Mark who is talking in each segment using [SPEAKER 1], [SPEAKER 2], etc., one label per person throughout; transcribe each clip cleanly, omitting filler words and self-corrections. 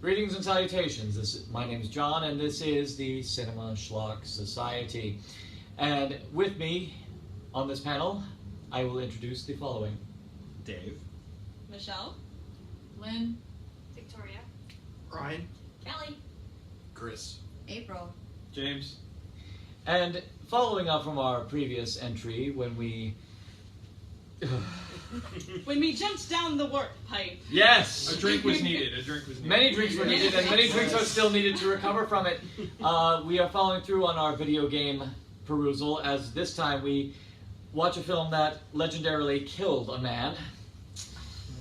[SPEAKER 1] Greetings and salutations. My name is John, and this is the Cinema Schlock Society. And with me on this panel, I will introduce the following.
[SPEAKER 2] Dave.
[SPEAKER 3] Michelle.
[SPEAKER 4] Lynn.
[SPEAKER 5] Victoria.
[SPEAKER 6] Ryan.
[SPEAKER 5] Kelly.
[SPEAKER 6] Chris.
[SPEAKER 4] April.
[SPEAKER 2] James.
[SPEAKER 1] And following up from our previous entry, when we
[SPEAKER 3] jumped down the warp pipe.
[SPEAKER 1] Yes!
[SPEAKER 2] A drink was needed. A drink was needed.
[SPEAKER 1] Many drinks were needed, and many drinks are still needed to recover from it. We are following through on our video game perusal, as this time we watch a film that legendarily killed a man.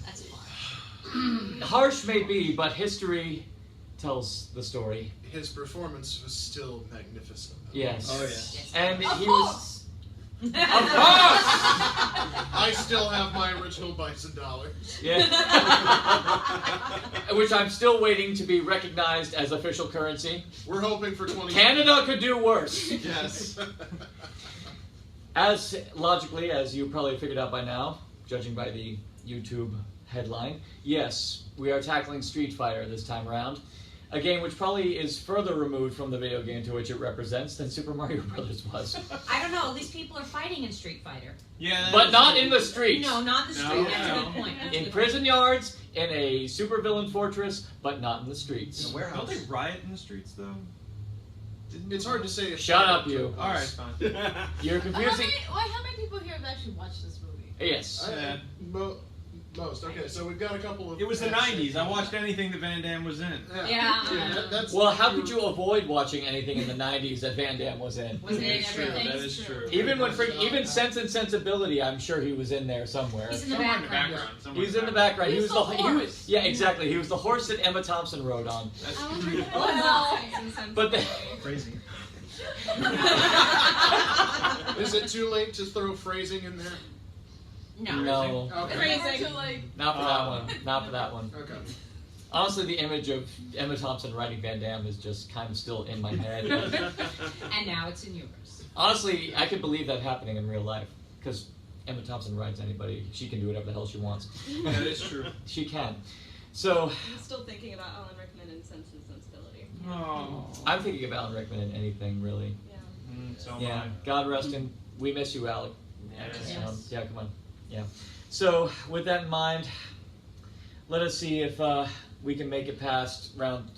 [SPEAKER 4] That's fun.
[SPEAKER 1] Harsh may be, but history tells the story.
[SPEAKER 6] His performance was still magnificent.
[SPEAKER 1] Yes.
[SPEAKER 2] Oh, yes.
[SPEAKER 4] Yes.
[SPEAKER 1] And
[SPEAKER 4] Of
[SPEAKER 1] he
[SPEAKER 4] course.
[SPEAKER 1] was... Of course!
[SPEAKER 6] I still have my original bison dollars.
[SPEAKER 1] Yeah. Which I'm still waiting to be recognized as official currency.
[SPEAKER 6] We're hoping for 20.
[SPEAKER 1] Canada could do worse.
[SPEAKER 6] Yes.
[SPEAKER 1] As logically, as you probably figured out by now, judging by the YouTube headline, yes, we are tackling Street Fighter this time around. A game which probably is further removed from the video game to which it represents than Super Mario Brothers was.
[SPEAKER 5] I don't know. At least people are fighting in Street Fighter.
[SPEAKER 2] Yeah.
[SPEAKER 1] But not in the streets.
[SPEAKER 5] No, not the street.
[SPEAKER 2] No,
[SPEAKER 5] That's a
[SPEAKER 2] no.
[SPEAKER 5] good point. That's a
[SPEAKER 1] In
[SPEAKER 5] good
[SPEAKER 1] prison yards, in a supervillain fortress, but not in the streets.
[SPEAKER 2] Don't they riot in the streets, though?
[SPEAKER 6] It's hard to say. If
[SPEAKER 1] Shut up, you.
[SPEAKER 2] All right, fine.
[SPEAKER 1] You're confusing.
[SPEAKER 4] How many people here have actually watched this movie?
[SPEAKER 1] Yes.
[SPEAKER 6] Most. Okay, so we've got a couple of.
[SPEAKER 2] It was the 90s. I watched anything that Van Damme was in.
[SPEAKER 5] Yeah.
[SPEAKER 6] That's
[SPEAKER 1] Well, how could you avoid watching anything in the 90s that Van Damme was in?
[SPEAKER 4] Was
[SPEAKER 5] That
[SPEAKER 4] it
[SPEAKER 5] is
[SPEAKER 4] everything?
[SPEAKER 2] That is true.
[SPEAKER 1] Even when even Sense and Sensibility, I'm sure he was in there somewhere.
[SPEAKER 5] He's in the
[SPEAKER 2] Somewhere in the
[SPEAKER 5] background.
[SPEAKER 2] background. Somewhere
[SPEAKER 1] He's in the background. He
[SPEAKER 4] He's
[SPEAKER 1] was
[SPEAKER 4] the
[SPEAKER 1] he
[SPEAKER 4] horse.
[SPEAKER 1] was, yeah, exactly. He was the horse that Emma Thompson rode on.
[SPEAKER 2] That's
[SPEAKER 4] Well,
[SPEAKER 1] But the,
[SPEAKER 2] crazy.
[SPEAKER 6] Is it too late to throw phrasing in there?
[SPEAKER 1] no,
[SPEAKER 6] Okay.
[SPEAKER 3] Crazy.
[SPEAKER 1] not for that one. Not for that one.
[SPEAKER 6] Okay.
[SPEAKER 1] Honestly, the image of Emma Thompson riding Van Damme is just kind of still in my head.
[SPEAKER 5] And now it's in yours.
[SPEAKER 1] Honestly, I could believe that happening in real life because Emma Thompson rides anybody. She can do whatever the hell she wants.
[SPEAKER 2] That is true.
[SPEAKER 1] She can. So
[SPEAKER 3] I'm still thinking about Alan Rickman and Sense and Sensibility.
[SPEAKER 2] Oh.
[SPEAKER 1] I'm thinking of Alan Rickman in anything really.
[SPEAKER 3] Yeah.
[SPEAKER 2] So am
[SPEAKER 1] Yeah.
[SPEAKER 2] I.
[SPEAKER 1] God rest him. We miss you, Alec.
[SPEAKER 2] Yes.
[SPEAKER 1] Yeah, come on. Yeah. So with that in mind, let us see if we can make it past round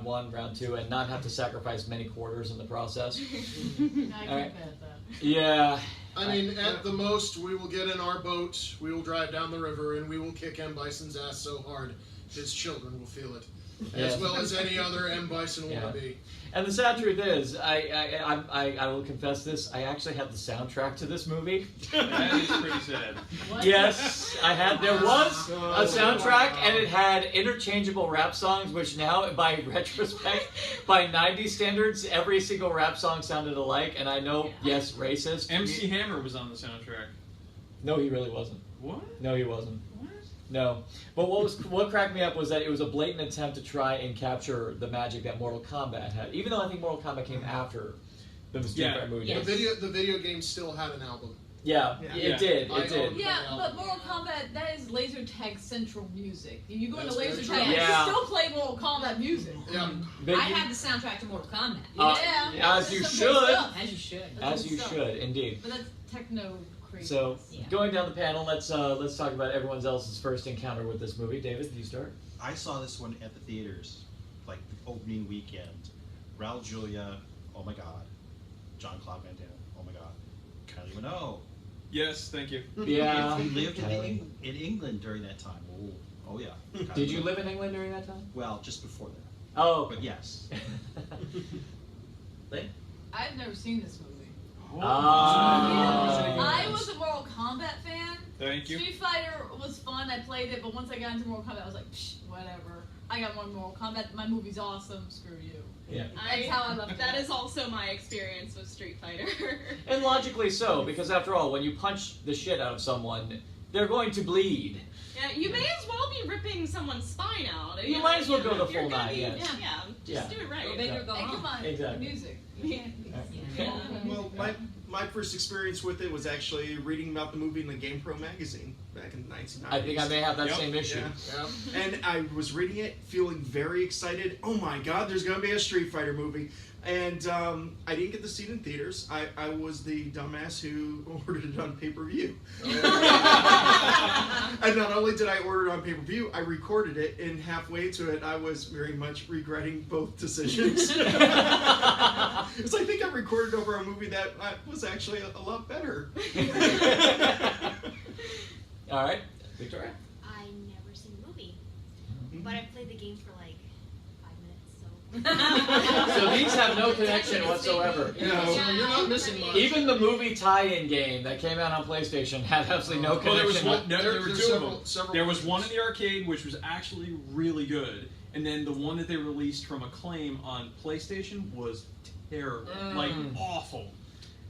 [SPEAKER 1] one, round two, and not have to sacrifice many quarters in the process.
[SPEAKER 4] I
[SPEAKER 1] All right.
[SPEAKER 4] can't bet that.
[SPEAKER 1] Yeah.
[SPEAKER 6] I mean, at the most, we will get in our boat, we will drive down the river, and we will kick M. Bison's ass so hard his children will feel it.
[SPEAKER 1] Yes.
[SPEAKER 6] As well as any other M. Bison
[SPEAKER 1] Yeah.
[SPEAKER 6] wannabe.
[SPEAKER 1] And the sad truth is, I will confess this, I actually had the soundtrack to this movie.
[SPEAKER 2] That is pretty sad.
[SPEAKER 4] What?
[SPEAKER 1] Yes, I had. There was a soundtrack, and it had interchangeable rap songs, which now, by retrospect, by 90s standards, every single rap song sounded alike. And I know, yes, racist.
[SPEAKER 2] MC Hammer was on the soundtrack.
[SPEAKER 1] No, he really wasn't.
[SPEAKER 2] What?
[SPEAKER 1] No, he wasn't.
[SPEAKER 2] What?
[SPEAKER 1] No. But what cracked me up was that it was a blatant attempt to try and capture the magic that Mortal Kombat had. Even though I think Mortal Kombat came after the Street Fighter movie.
[SPEAKER 5] Yes.
[SPEAKER 6] The video game still had an album.
[SPEAKER 1] Yeah,
[SPEAKER 2] Yeah.
[SPEAKER 1] it did.
[SPEAKER 6] I
[SPEAKER 1] It did.
[SPEAKER 6] own-
[SPEAKER 4] Yeah, but Mortal Kombat, that is laser tag central music. If you go into
[SPEAKER 6] That's very
[SPEAKER 4] laser
[SPEAKER 6] true.
[SPEAKER 4] tag,
[SPEAKER 1] Yeah.
[SPEAKER 4] you still play Mortal Kombat music.
[SPEAKER 6] Yeah.
[SPEAKER 1] But
[SPEAKER 5] I
[SPEAKER 1] you-
[SPEAKER 5] had the soundtrack to Mortal Kombat.
[SPEAKER 4] Yeah.
[SPEAKER 1] as you
[SPEAKER 4] That's some
[SPEAKER 1] should.
[SPEAKER 4] good stuff.
[SPEAKER 5] As you should.
[SPEAKER 4] That's
[SPEAKER 1] As
[SPEAKER 4] good
[SPEAKER 1] you
[SPEAKER 4] stuff.
[SPEAKER 1] should, indeed.
[SPEAKER 4] But that's techno crazy.
[SPEAKER 1] So,
[SPEAKER 5] Yeah.
[SPEAKER 1] going down the panel, let's talk about everyone else's first encounter with this movie. David, you start.
[SPEAKER 7] I saw this one at the theaters, like the opening weekend. Raul Julia, oh my god. John-Claude Van Damme, oh my god. Kylie Minogue.
[SPEAKER 2] Yes, thank you.
[SPEAKER 1] Yeah.
[SPEAKER 7] We lived
[SPEAKER 1] Kylie.
[SPEAKER 7] in England during that time. Oh yeah. Kylie
[SPEAKER 1] Did you
[SPEAKER 7] Minogue.
[SPEAKER 1] live in England during that time?
[SPEAKER 7] Well, just before that.
[SPEAKER 1] Oh.
[SPEAKER 7] But yes.
[SPEAKER 4] I've never seen this movie.
[SPEAKER 1] Ah.
[SPEAKER 4] I was a Mortal Kombat fan.
[SPEAKER 2] Thank you.
[SPEAKER 4] Street Fighter was fun. I played it, but once I got into Mortal Kombat, I was like, psh, whatever. I got one Mortal Kombat. My movie's awesome. Screw you.
[SPEAKER 1] Yeah.
[SPEAKER 4] That's how I left
[SPEAKER 3] That
[SPEAKER 4] it.
[SPEAKER 3] is also my experience with Street Fighter.
[SPEAKER 1] And logically so, because after all, when you punch the shit out of someone, they're going to bleed.
[SPEAKER 3] Yeah, you may as well be ripping someone's spine out.
[SPEAKER 1] You might as well go the
[SPEAKER 3] if you're
[SPEAKER 1] full
[SPEAKER 3] gonna
[SPEAKER 1] nine,
[SPEAKER 3] be-
[SPEAKER 1] yes.
[SPEAKER 3] Yeah,
[SPEAKER 1] Yeah.
[SPEAKER 3] just do it
[SPEAKER 5] Go
[SPEAKER 3] right.
[SPEAKER 5] big or go
[SPEAKER 4] Hey,
[SPEAKER 5] home.
[SPEAKER 4] come on.
[SPEAKER 1] Exactly.
[SPEAKER 4] Music. You can't.
[SPEAKER 5] Yeah.
[SPEAKER 8] Well, my first experience with it was actually reading about the movie in the GamePro magazine. back in the 1990s.
[SPEAKER 1] I think I may have that
[SPEAKER 2] Yep.
[SPEAKER 1] same issue.
[SPEAKER 8] Yeah.
[SPEAKER 6] Yeah.
[SPEAKER 8] And I was reading it, feeling very excited. Oh my God, there's gonna be a Street Fighter movie. And I didn't get to see it in theaters. I was the dumbass who ordered it on pay-per-view. And not only did I order it on pay-per-view, I recorded it, and halfway to it, I was very much regretting both decisions. Because I think I recorded over a movie that was actually a lot better.
[SPEAKER 1] All right, Victoria.
[SPEAKER 9] I never seen the movie, but I played the game for like 5 minutes. So
[SPEAKER 1] So these have no connection whatsoever.
[SPEAKER 6] Yeah, so you're not missing much.
[SPEAKER 1] Even the movie tie-in game that came out on PlayStation had absolutely no
[SPEAKER 2] Well, there was
[SPEAKER 1] connection.
[SPEAKER 2] one. No, there were
[SPEAKER 6] There's
[SPEAKER 2] two of them.
[SPEAKER 6] several
[SPEAKER 2] There was one in
[SPEAKER 6] versions.
[SPEAKER 2] the arcade, which was actually really good, and then the one that they released from Acclaim on PlayStation was terrible, like awful.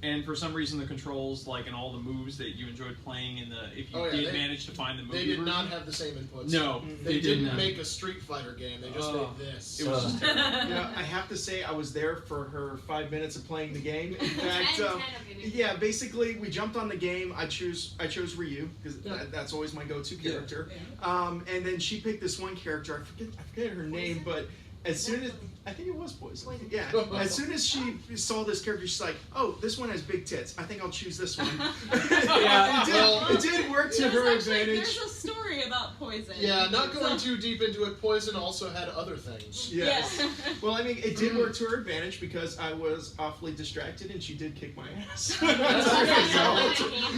[SPEAKER 2] And for some reason, the controls, like, and all the moves that you enjoyed playing in the, if you
[SPEAKER 6] Oh, yeah,
[SPEAKER 2] did
[SPEAKER 6] they-
[SPEAKER 2] manage to find the movie
[SPEAKER 6] They did
[SPEAKER 2] version-
[SPEAKER 6] not have the same inputs.
[SPEAKER 2] No,
[SPEAKER 6] They
[SPEAKER 2] did
[SPEAKER 6] didn't
[SPEAKER 2] not.
[SPEAKER 6] make a Street Fighter game. They just
[SPEAKER 2] Oh.
[SPEAKER 6] made this.
[SPEAKER 2] It was just terrible.
[SPEAKER 8] Yeah, I have to say I was there for her 5 minutes of playing the game. In fact,
[SPEAKER 9] 10, okay,
[SPEAKER 8] yeah, basically we jumped on the game. I chose Ryu because that's always my go-to character. And then she picked this one character. I forget her name, but as soon as I think it was Poison.
[SPEAKER 9] Poison.
[SPEAKER 8] Yeah. As soon as she saw this character, she's like, "Oh, this one has big tits. I think I'll choose this one."
[SPEAKER 1] Yeah.
[SPEAKER 8] it did work to her advantage.
[SPEAKER 3] There's a story about Poison.
[SPEAKER 6] Yeah, not going too deep into it, Poison also had other things.
[SPEAKER 8] Yes.
[SPEAKER 3] Yeah.
[SPEAKER 8] Well, I mean, it did work to her advantage because I was awfully distracted and she did kick my ass.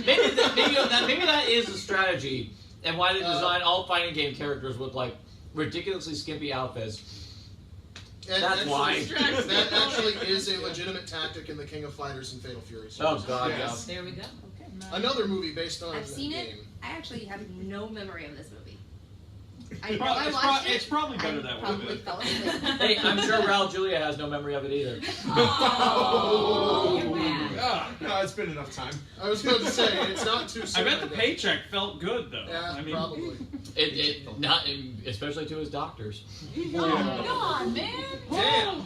[SPEAKER 1] Maybe that is a strategy, and why they design all fighting game characters with like ridiculously skimpy outfits.
[SPEAKER 6] And
[SPEAKER 1] That's
[SPEAKER 6] actually,
[SPEAKER 1] why.
[SPEAKER 6] That actually is a legitimate tactic in the King of Fighters and Fatal Fury series.
[SPEAKER 1] Oh God,
[SPEAKER 8] Yes.
[SPEAKER 5] There we go.
[SPEAKER 6] Another movie based on
[SPEAKER 10] I've
[SPEAKER 6] the
[SPEAKER 10] seen
[SPEAKER 6] game.
[SPEAKER 10] it. I actually have no memory of this movie. I
[SPEAKER 2] It's
[SPEAKER 10] know
[SPEAKER 2] prob-
[SPEAKER 10] I
[SPEAKER 2] it's
[SPEAKER 10] watched
[SPEAKER 2] prob-
[SPEAKER 10] it.
[SPEAKER 2] it's probably better
[SPEAKER 10] I
[SPEAKER 2] that way,
[SPEAKER 10] probably
[SPEAKER 2] but-
[SPEAKER 10] fell asleep.
[SPEAKER 1] Hey, I'm sure Raul Julia has no memory of it either.
[SPEAKER 5] Oh, you're bad.
[SPEAKER 8] No, it's been enough time.
[SPEAKER 6] I was about to say, it's not too
[SPEAKER 2] I
[SPEAKER 6] soon.
[SPEAKER 2] bet the paycheck felt good though.
[SPEAKER 6] Yeah,
[SPEAKER 2] I mean,
[SPEAKER 6] probably.
[SPEAKER 1] It not especially to his doctors.
[SPEAKER 4] Oh, God, man.
[SPEAKER 8] Damn.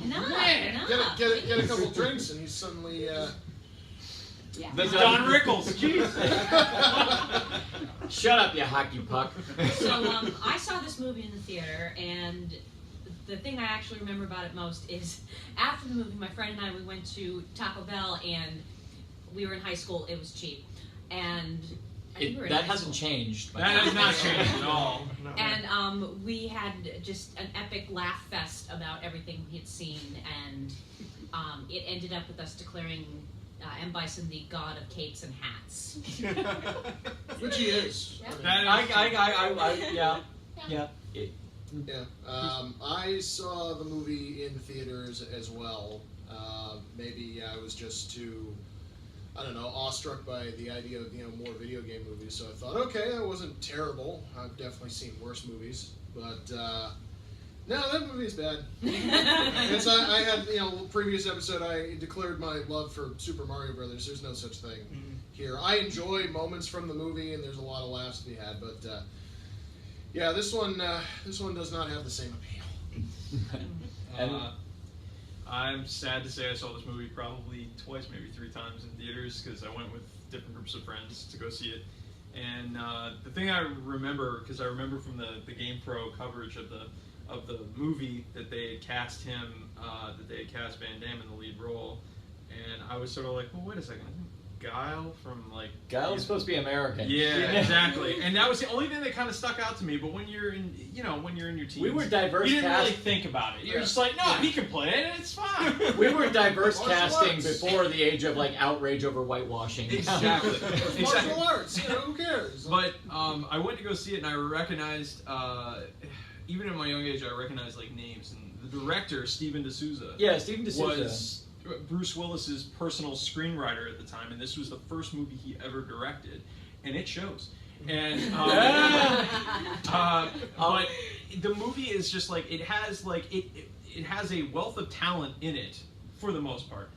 [SPEAKER 6] Get a couple drinks and he's suddenly.
[SPEAKER 1] The
[SPEAKER 2] Don Rickles, jeez.
[SPEAKER 1] Shut up, you hockey puck.
[SPEAKER 5] So I saw this movie in the theater, and the thing I actually remember about it most is after the movie, my friend and I, we went to Taco Bell, and we were in high school. It was cheap, and I think we were in
[SPEAKER 1] That
[SPEAKER 5] high
[SPEAKER 1] hasn't
[SPEAKER 5] school.
[SPEAKER 1] changed.
[SPEAKER 2] That has not changed at all.
[SPEAKER 8] No.
[SPEAKER 5] And we had just an epic laugh fest about everything we had seen, and it ended up with us declaring M. Bison the god of capes and hats.
[SPEAKER 6] Which he is.
[SPEAKER 2] That is-
[SPEAKER 1] Yeah.
[SPEAKER 6] Yeah. I saw the movie in theaters as well. Maybe I was just too, I don't know, awestruck by the idea of, more video game movies. So I thought, okay, that wasn't terrible. I've definitely seen worse movies. But, no, that movie is bad. Because I had, previous episode, I declared my love for Super Mario Brothers. There's no such thing here. I enjoy moments from the movie, and there's a lot of laughs to be had. But, yeah, this one does not have the same appeal.
[SPEAKER 2] I'm sad to say I saw this movie probably twice, maybe 3 times in theaters because I went with different groups of friends to go see it. And the thing I remember, because I remember from the Game Pro coverage of the movie that they had cast him, that they had cast Van Damme in the lead role, and I was sort of like, well, wait a second, isn't Guile from like?
[SPEAKER 1] Guile was supposed to be American.
[SPEAKER 2] Yeah, exactly. And that was the only thing that kind of stuck out to me. But when you're in, when you're in your teens,
[SPEAKER 1] We were diverse
[SPEAKER 2] You didn't really
[SPEAKER 1] cast-
[SPEAKER 2] think about it. You're
[SPEAKER 6] Yeah.
[SPEAKER 2] just like, no, he can play it, and it's fine.
[SPEAKER 1] We were diverse
[SPEAKER 6] Martial
[SPEAKER 1] casting
[SPEAKER 6] arts.
[SPEAKER 1] before the age of like outrage over whitewashing.
[SPEAKER 2] Exactly.
[SPEAKER 6] Martial arts, who cares?
[SPEAKER 2] But I went to go see it, and I recognized, even at my young age, I recognized like names. And the director, Steven D'Souza,
[SPEAKER 1] Yeah, Steven D'Souza.
[SPEAKER 2] was Bruce Willis's personal screenwriter at the time, and this was the first movie he ever directed, and it shows. And but the movie is just like it has a wealth of talent in it for the most part.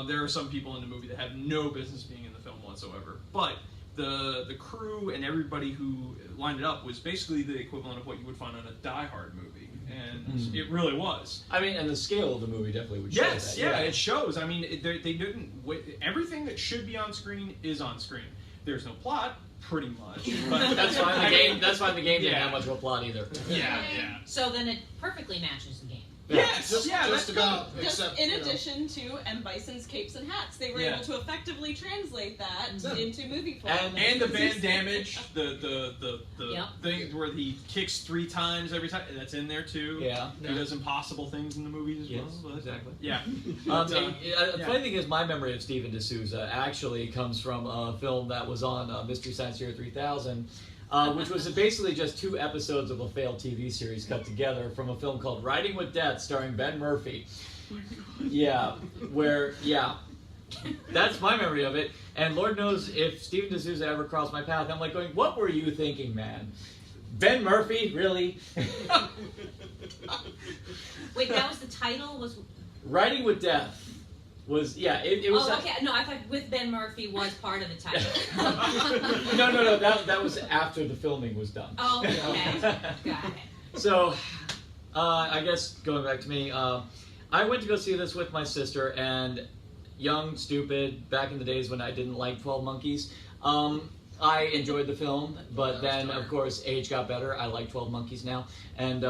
[SPEAKER 2] There are some people in the movie that have no business being in the film whatsoever, but the crew and everybody who lined it up was basically the equivalent of what you would find on a Die Hard movie, and it really was.
[SPEAKER 1] I mean, and the scale of the movie definitely would show
[SPEAKER 2] Yes,
[SPEAKER 1] that.
[SPEAKER 2] yeah, it shows. I mean, they didn't. Everything that should be on screen is on screen. there's no plot, pretty much. But
[SPEAKER 1] That's fine. The game. That's fine. The game didn't
[SPEAKER 2] Yeah.
[SPEAKER 1] have much of a plot either.
[SPEAKER 2] Yeah.
[SPEAKER 5] So then it perfectly matches the game.
[SPEAKER 2] Yes.
[SPEAKER 6] Just
[SPEAKER 2] that's
[SPEAKER 6] about,
[SPEAKER 2] good.
[SPEAKER 3] Just
[SPEAKER 6] except
[SPEAKER 3] in
[SPEAKER 6] you know.
[SPEAKER 3] addition to M. Bison's capes and hats, they were
[SPEAKER 2] Yeah.
[SPEAKER 3] able to effectively translate that
[SPEAKER 6] Yeah.
[SPEAKER 3] into movie form.
[SPEAKER 2] And the band damage, the
[SPEAKER 5] Yep.
[SPEAKER 2] thing where he kicks 3 times every time, that's in there too.
[SPEAKER 1] Yeah.
[SPEAKER 2] He does impossible things in the movies as
[SPEAKER 1] Yes,
[SPEAKER 2] well. But,
[SPEAKER 1] exactly.
[SPEAKER 2] Yeah.
[SPEAKER 1] The
[SPEAKER 2] yeah.
[SPEAKER 1] funny thing is, my memory of Stephen D'Souza actually comes from a film that was on Mystery Science Theater 3000, which was basically just 2 episodes of a failed TV series cut together from a film called Riding with Death, starring Ben Murphy. Yeah, that's my memory of it. And Lord knows if Stephen D'Souza ever crossed my path, I'm like going, "What were you thinking, man? Ben Murphy, really?"
[SPEAKER 5] Wait, that was the title? Was
[SPEAKER 1] Riding with Death was it was.
[SPEAKER 5] okay. No, I thought With Ben Murphy was part of the title.
[SPEAKER 1] No. That was after the filming was done.
[SPEAKER 5] Oh, okay. Got it.
[SPEAKER 1] So, I guess going back to me, I went to go see this with my sister, and young, stupid, back in the days when I didn't like 12 Monkeys, I enjoyed the film, but then, of course, age got better. I like 12 Monkeys now, and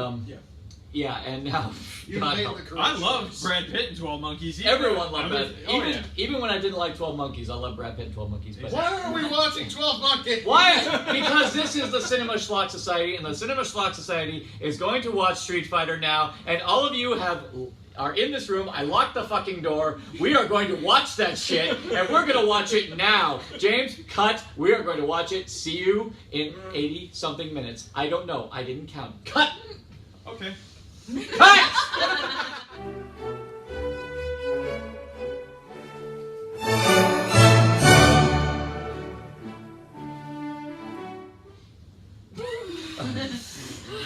[SPEAKER 1] and now,
[SPEAKER 6] You
[SPEAKER 1] God
[SPEAKER 6] made
[SPEAKER 1] help.
[SPEAKER 6] the correct
[SPEAKER 2] I loved
[SPEAKER 6] choice.
[SPEAKER 2] Brad Pitt in 12 Monkeys.
[SPEAKER 1] Everyone loved that.
[SPEAKER 2] Oh, yeah.
[SPEAKER 1] Even when I didn't like 12 Monkeys, I love Brad Pitt in 12 Monkeys. But
[SPEAKER 6] Why are we watching 12 Monkeys?
[SPEAKER 1] why? Because this is the Cinema Schlock Society, and the Cinema Schlock Society is going to watch Street Fighter now, and all of you are in this room. I locked the fucking door. We are going to watch that shit, and we're going to watch it now. James, cut. We are going to watch it. See you in 80-something minutes. I don't know. I didn't count. Cut!
[SPEAKER 2] Okay.
[SPEAKER 1] Cut!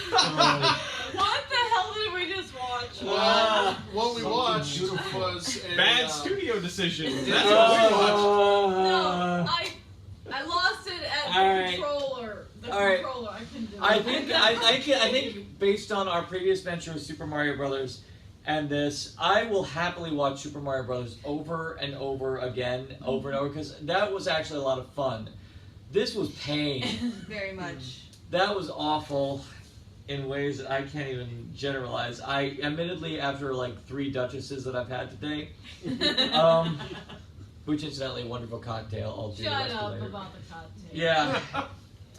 [SPEAKER 3] What the hell did we just watch?
[SPEAKER 6] Well, what we watched was a,
[SPEAKER 2] Bad studio decision. That's
[SPEAKER 1] Uh,
[SPEAKER 2] what we watched.
[SPEAKER 4] No, I lost it at the
[SPEAKER 1] Alright.
[SPEAKER 4] controller. The
[SPEAKER 1] Alright.
[SPEAKER 4] controller, I couldn't do it.
[SPEAKER 1] I think based on our previous venture with Super Mario Brothers and this, I will happily watch Super Mario Brothers over and over again, over and over, because that was actually a lot of fun. This was pain.
[SPEAKER 10] Very much.
[SPEAKER 1] That was awful in ways that I can't even generalize. I admittedly, after like 3 Duchesses that I've had today, which incidentally a wonderful cocktail. I'll do the
[SPEAKER 4] Shut
[SPEAKER 1] rest
[SPEAKER 4] up
[SPEAKER 1] later.
[SPEAKER 4] about the cocktail.
[SPEAKER 1] Yeah,